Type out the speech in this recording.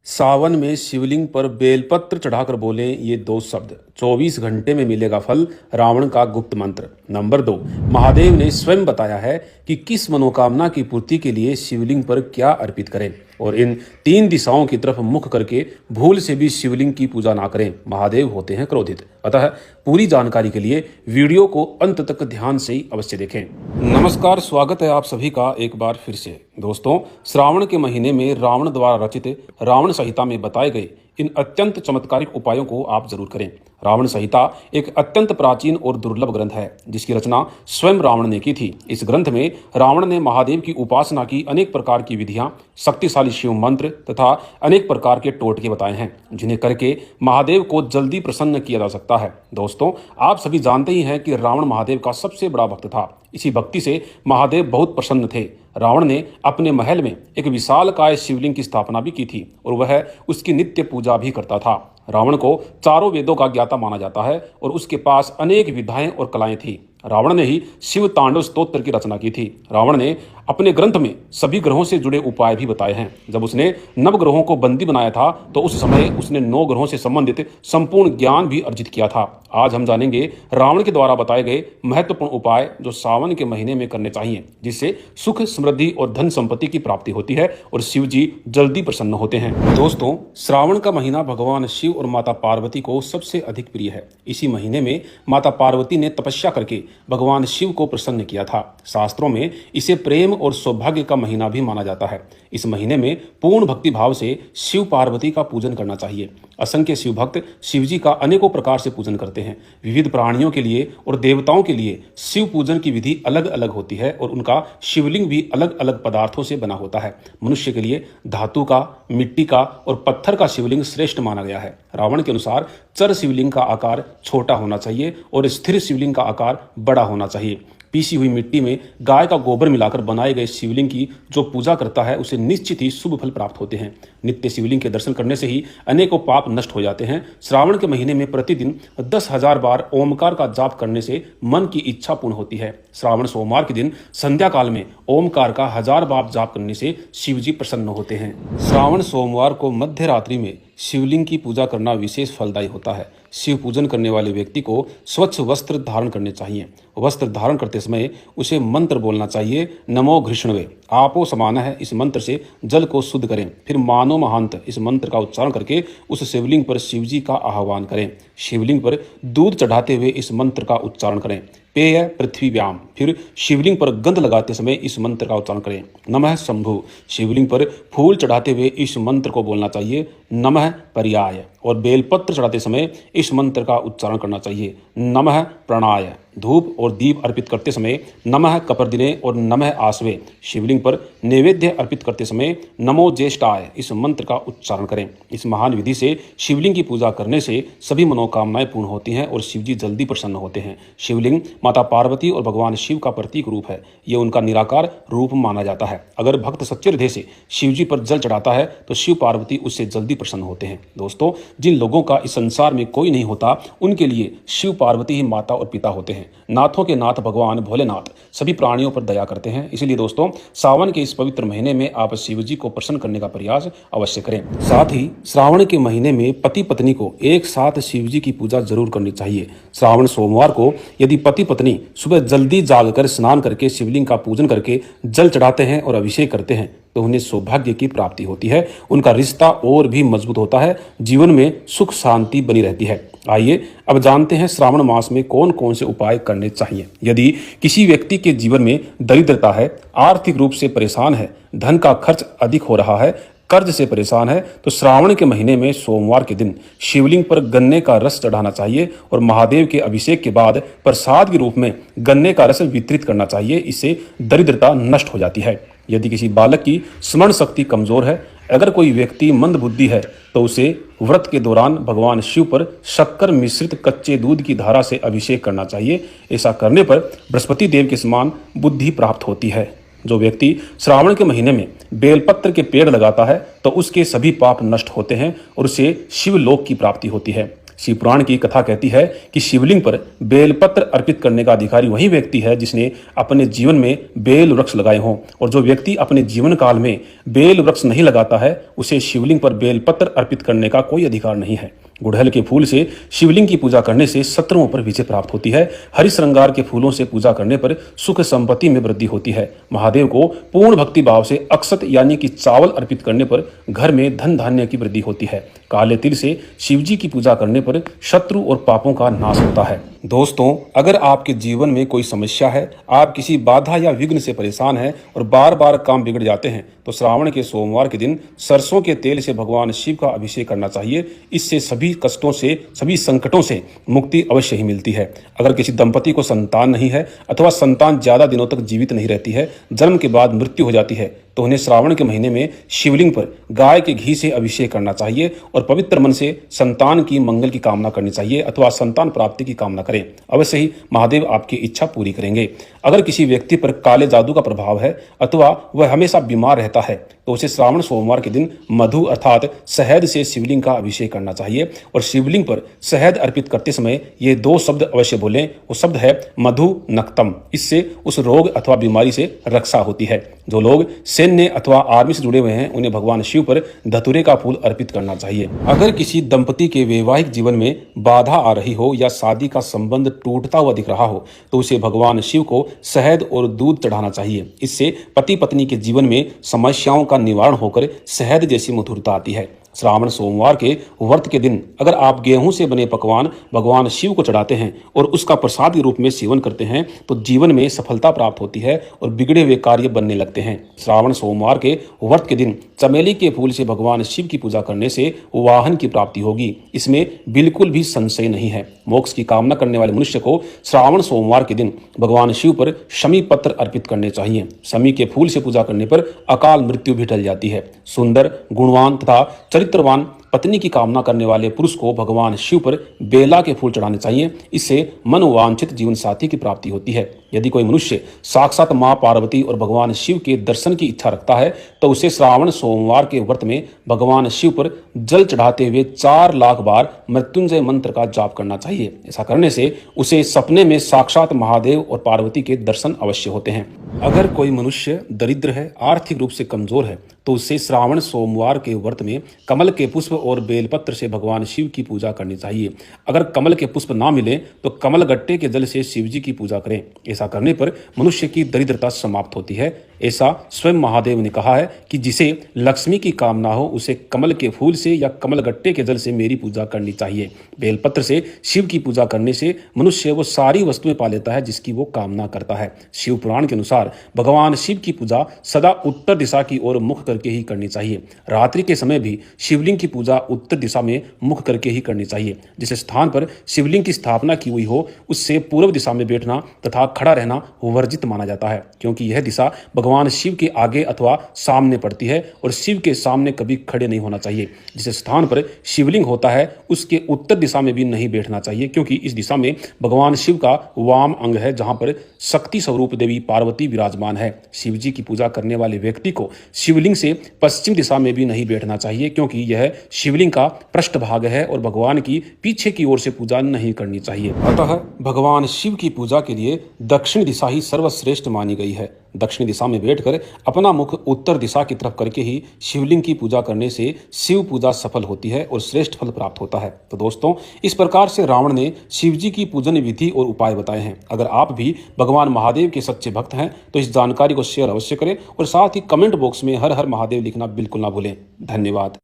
सावन में शिवलिंग पर बेलपत्र चढ़ाकर बोले ये दो शब्द, 24 घंटे में मिलेगा फल। रावण का गुप्त मंत्र। नंबर 2, महादेव ने स्वयं बताया है कि किस मनोकामना की पूर्ति के लिए शिवलिंग पर क्या अर्पित करें, और इन 3 दिशाओं की तरफ मुख करके भूल से भी शिवलिंग की पूजा ना करें। महादेव होते हैं क्रोधित। अतः पूरी जानकारी के लिए वीडियो को अंत तक ध्यान से ही अवश्य देखें। नमस्कार, स्वागत है आप सभी का एक बार फिर से। दोस्तों, श्रावण के महीने में रावण द्वारा रचित रावण संहिता में बताए गए इन अत्यंत चमत्कारिक उपायों को आप जरूर करें। रावण संहिता एक अत्यंत प्राचीन और दुर्लभ ग्रंथ है जिसकी रचना स्वयं रावण ने की थी। इस ग्रंथ में रावण ने महादेव की उपासना की अनेक प्रकार की विधियां, शक्तिशाली शिव मंत्र तथा अनेक प्रकार के टोटके बताए हैं जिन्हें करके महादेव को जल्दी प्रसन्न किया जा सकता है। दोस्तों, आप सभी जानते ही हैं कि रावण महादेव का सबसे बड़ा भक्त था। इसी भक्ति से महादेव बहुत प्रसन्न थे। रावण ने अपने महल में एक विशालकाय शिवलिंग की स्थापना भी की थी और वह उसकी नित्य पूजा भी करता था। रावण को चारों वेदों का ज्ञाता माना जाता है और उसके पास अनेक विधाएं और कलाएं थी। रावण ने ही शिव तांडव स्तोत्र की रचना की थी। रावण ने अपने ग्रंथ में सभी ग्रहों से जुड़े उपाय भी बताए हैं। जब उसने नवग्रहों को बंदी बनाया था तो उस समय उसने 9 ग्रहों से संबंधित संपूर्ण ज्ञान भी अर्जित किया था। आज हम जानेंगे रावण के द्वारा बताए गए महत्वपूर्ण उपाय जो सावन के महीने में करने चाहिए, जिससे सुख, समृद्धि और धन संपत्ति की प्राप्ति होती है और शिव जी जल्दी प्रसन्न होते हैं। दोस्तों, श्रावण का महीना भगवान शिव और माता पार्वती को सबसे अधिक प्रिय है। इसी महीने में माता पार्वती ने तपस्या करके भगवान शिव को प्रसन्न किया था। शास्त्रों में इसे प्रेम और सौभाग्य का महीना भी माना जाता है। इस महीने में पूर्ण भक्ति भाव से शिव पार्वती का पूजन करना चाहिए। असंख्य शिव भक्त शिव जी का अनेकों प्रकार से पूजन करते हैं। विविध प्राणियों के लिए और देवताओं के लिए शिव पूजन की विधि अलग अलग होती है और उनका शिवलिंग भी अलग अलग पदार्थों से बना होता है। मनुष्य के लिए धातु का, मिट्टी का और पत्थर का शिवलिंग श्रेष्ठ माना गया है। रावण के अनुसार चर शिवलिंग का आकार छोटा होना चाहिए और स्थिर शिवलिंग का आकार बड़ा होना चाहिए। पीसी हुई मिट्टी में गाय का गोबर मिलाकर बनाए गए शिवलिंग की जो पूजा करता है उसे निश्चित ही शुभ फल प्राप्त होते हैं। नित्य शिवलिंग के दर्शन करने से ही अनेकों पाप नष्ट हो जाते हैं। श्रावण के महीने में प्रतिदिन 10,000 बार ओमकार का जाप करने से मन की इच्छा पूर्ण होती है। श्रावण सोमवार के दिन संध्या काल में ओमकार का 1000 बार जाप करने से शिव जी प्रसन्न होते हैं। श्रावण सोमवार को मध्य रात्रि में शिवलिंग की पूजा करना विशेष फलदायी होता है। शिव पूजन करने वाले व्यक्ति को स्वच्छ वस्त्र धारण करने चाहिए। वस्त्र धारण करते समय उसे मंत्र बोलना चाहिए, नमो घृष्णवे आपो समान है। इस मंत्र से जल को शुद्ध करें। फिर मानो महांत इस मंत्र का उच्चारण करके उस शिवलिंग पर शिवजी का आह्वान करें। शिवलिंग पर दूध चढ़ाते हुए इस मंत्र का उच्चारण करें। पेय पृथ्वी व्याम। फिर शिवलिंग पर गंध लगाते समय इस मंत्र का उच्चारण करें, नमः शंभु। शिवलिंग पर फूल चढ़ाते हुए इस मंत्र को बोलना चाहिए, नमः पर्याय। और बेलपत्र चढ़ाते समय इस मंत्र का उच्चारण करना चाहिए, नमः प्रणाय। धूप और दीप अर्पित करते समय नमः कपर्दिने और नमः आसवे। शिवलिंग पर नैवेद्य अर्पित करते समय नमो ज्येष्ठाय इस मंत्र का उच्चारण करें। इस महान विधि से शिवलिंग की पूजा करने से सभी मनोकामनाएं पूर्ण होती हैं और शिवजी जल्दी प्रसन्न होते हैं। शिवलिंग माता पार्वती और भगवान शिव का प्रतीक रूप है। ये उनका निराकार रूप माना जाता है। अगर भक्त सच्चे हृदय से शिवजी पर जल चढ़ाता है तो शिव पार्वती उससे जल्दी प्रसन्न होते हैं। दोस्तों, जिन लोगों का इस संसार में कोई नहीं होता उनके लिए शिव पार्वती ही माता और पिता होते हैं। नाथों के नाथ भगवान भोलेनाथ सभी प्राणियों पर दया करते हैं। इसीलिए दोस्तों, सावन के इस पवित्र महीने में आप शिव जी को प्रसन्न करने का प्रयास अवश्य करें। साथ ही श्रावण के महीने में पति पत्नी को एक साथ शिव जी की पूजा जरूर करनी चाहिए। श्रावण सोमवार को यदि पति पत्नी सुबह जल्दी जागकर स्नान करके शिवलिंग का पूजन करके जल चढ़ाते हैं और अभिषेक करते हैं तो उन्हें सौभाग्य की प्राप्ति होती है। उनका रिश्ता और भी मजबूत होता है। जीवन में सुख शांति बनी रहती है। आइए अब जानते हैं श्रावण मास में कौन कौन से उपाय करने चाहिए। यदि किसी व्यक्ति के जीवन में दरिद्रता है, आर्थिक रूप से परेशान है, धन का खर्च अधिक हो रहा है, कर्ज से परेशान है, तो श्रावण के महीने में सोमवार के दिन शिवलिंग पर गन्ने का रस चढ़ाना चाहिए और महादेव के अभिषेक के बाद प्रसाद के रूप में गन्ने का रस वितरित करना चाहिए। इससे दरिद्रता नष्ट हो जाती है। यदि किसी बालक की स्मरण शक्ति कमजोर है, अगर कोई व्यक्ति मंद बुद्धि है तो उसे व्रत के दौरान भगवान शिव पर शक्कर मिश्रित कच्चे दूध की धारा से अभिषेक करना चाहिए। ऐसा करने पर बृहस्पति देव के समान बुद्धि प्राप्त होती है। जो व्यक्ति श्रावण के महीने में बेलपत्र के पेड़ लगाता है तो उसके सभी पाप नष्ट होते हैं और उसे शिवलोक की प्राप्ति होती है। शिवपुराण की कथा कहती है कि शिवलिंग पर बेलपत्र अर्पित करने का अधिकारी वही व्यक्ति है जिसने अपने जीवन में बेल वृक्ष लगाए हों, और जो व्यक्ति अपने जीवन काल में बेल वृक्ष नहीं लगाता है उसे शिवलिंग पर बेलपत्र अर्पित करने का कोई अधिकार नहीं है। गुड़हल के फूल से शिवलिंग की पूजा करने से शत्रुओं पर विजय प्राप्त होती है। हरि श्रृंगार के फूलों से पूजा करने पर सुख संपत्ति में वृद्धि होती है। महादेव को पूर्ण भक्ति भाव से अक्षत यानी कि चावल अर्पित करने पर घर में धन धान्य की वृद्धि होती है। काले तिल से शिव जी की पूजा करने पर शत्रु और पापों का नाश होता है। दोस्तों, अगर आपके जीवन में कोई समस्या है, आप किसी बाधा या विघ्न से परेशान हैं और बार बार काम बिगड़ जाते हैं, तो श्रावण के सोमवार के दिन सरसों के तेल से भगवान शिव का अभिषेक करना चाहिए। इससे सभी कष्टों से, सभी संकटों से मुक्ति अवश्य ही मिलती है। अगर किसी दंपति को संतान नहीं है अथवा संतान ज्यादा दिनों तक जीवित नहीं रहती है, जन्म के बाद मृत्यु हो जाती है, तो उन्हें श्रावण के महीने में शिवलिंग पर गाय के घी से अभिषेक करना चाहिए और पवित्र मन से संतान की मंगल की कामना करनी चाहिए अथवा संतान प्राप्ति की कामना करें। अवश्य ही महादेव आपकी इच्छा पूरी करेंगे। अगर किसी व्यक्ति पर काले जादू का प्रभाव है अथवा वह हमेशा बीमार रहता है, तो उसे श्रावण सोमवार के दिन मधु अर्थात शहद से शिवलिंग का अभिषेक करना चाहिए और शिवलिंग पर शहद अर्पित करते समय ये दो शब्द अवश्य बोलें। वो शब्द है मधु नक्तम। इससे उस रोग अथवा बीमारी से रक्षा होती है। जो लोग सैन्य अथवा आर्मी से जुड़े हुए हैं उन्हें भगवान शिव पर धतूरे का फूल अर्पित करना चाहिए। अगर किसी दंपति के वैवाहिक जीवन में बाधा आ रही हो या शादी का संबंध टूटता हुआ दिख रहा हो, तो उसे भगवान शिव को शहद और दूध चढ़ाना चाहिए। इससे पति पत्नी के जीवन में समस्याओं का निवारण होकर शहद जैसी मधुरता आती है। श्रावण सोमवार के व्रत के दिन अगर आप गेहूं से बने पकवान भगवान शिव को चढ़ाते हैं और उसका प्रसाद के रूप में सेवन करते हैं, तो जीवन में सफलता प्राप्त होती है और बिगड़े हुए कार्य बनने लगते हैं। श्रावण सोमवार के व्रत के दिन चमेली के फूल से भगवान शिव की पूजा करने से वाहन की प्राप्ति होगी। इसमें बिल्कुल भी संशय नहीं है। मोक्ष की कामना करने वाले मनुष्य को श्रावण सोमवार के दिन भगवान शिव पर शमी पत्र अर्पित करने चाहिए। शमी के फूल से पूजा करने पर अकाल मृत्यु भी टल जाती है। सुंदर, गुणवान तथा चरित्रवान पत्नी की कामना करने वाले पुरुष को भगवान शिव पर बेला के फूल चढ़ाने चाहिए। इससे मनोवांछित जीवन साथी की प्राप्ति होती है। यदि कोई मनुष्य साक्षात मां पार्वती और भगवान शिव के दर्शन की इच्छा रखता है, तो उसे श्रावण सोमवार के व्रत में भगवान शिव पर जल चढ़ाते हुए 4 लाख बार मृत्युंजय मंत्र का जाप करना चाहिए। ऐसा करने से उसे सपने में साक्षात महादेव और पार्वती के दर्शन अवश्य होते हैं। अगर कोई मनुष्य दरिद्र है, आर्थिक रूप से कमजोर है, तो उसे श्रावण सोमवार के व्रत में कमल के पुष्प और बेलपत्र से भगवान शिव की पूजा करनी चाहिए। अगर कमल के पुष्प ना मिले तो कमल गट्टे के जल से शिव जी की पूजा करें। ऐसा करने पर मनुष्य की दरिद्रता समाप्त होती है। ऐसा स्वयं महादेव ने कहा है कि जिसे लक्ष्मी की कामना हो उसे कमल के फूल से या कमल गट्टे के जल से मेरी पूजा करनी चाहिए। बेलपत्र से शिव की पूजा करने से मनुष्य वो सारी वस्तुएं पा लेता है जिसकी वो कामना करता है। शिव पुराण के अनुसार भगवान शिव की पूजा सदा उत्तर दिशा की ओर मुख करके ही करनी चाहिए। रात्रि के समय भी शिवलिंग की पूजा उत्तर दिशा में मुख करके ही करनी चाहिए। जिस स्थान पर शिवलिंग की स्थापना की हुई हो उससे पूर्व दिशा में बैठना तथा खड़ा रहना वर्जित माना जाता है, क्योंकि यह दिशा भगवान शिव के आगे अथवा सामने पड़ती है और शिव के सामने कभी खड़े नहीं होना चाहिए। जिस स्थान पर शिवलिंग होता है उसके उत्तर दिशा में भी नहीं बैठना चाहिए, क्योंकि इस दिशा में भगवान शिव का वाम अंग है जहां पर शक्ति स्वरूप देवी पार्वती विराजमान है। शिव जी की पूजा करने वाले व्यक्ति को शिवलिंग से पश्चिम दिशा में भी नहीं बैठना चाहिए, क्योंकि यह शिवलिंग का पृष्ठभाग है और भगवान की पीछे की ओर से पूजा नहीं करनी चाहिए। अतः भगवान शिव की पूजा के लिए दक्षिण दिशा ही सर्वश्रेष्ठ मानी गई है। दक्षिण दिशा में बैठकर अपना मुख उत्तर दिशा की तरफ करके ही शिवलिंग की पूजा करने से शिव पूजा सफल होती है और श्रेष्ठ फल प्राप्त होता है। तो दोस्तों, इस प्रकार से रावण ने शिव जी की पूजन विधि और उपाय बताए हैं। अगर आप भी भगवान महादेव के सच्चे भक्त हैं तो इस जानकारी को शेयर अवश्य करें और साथ ही कमेंट बॉक्स में हर हर महादेव लिखना बिल्कुल ना भूलें। धन्यवाद।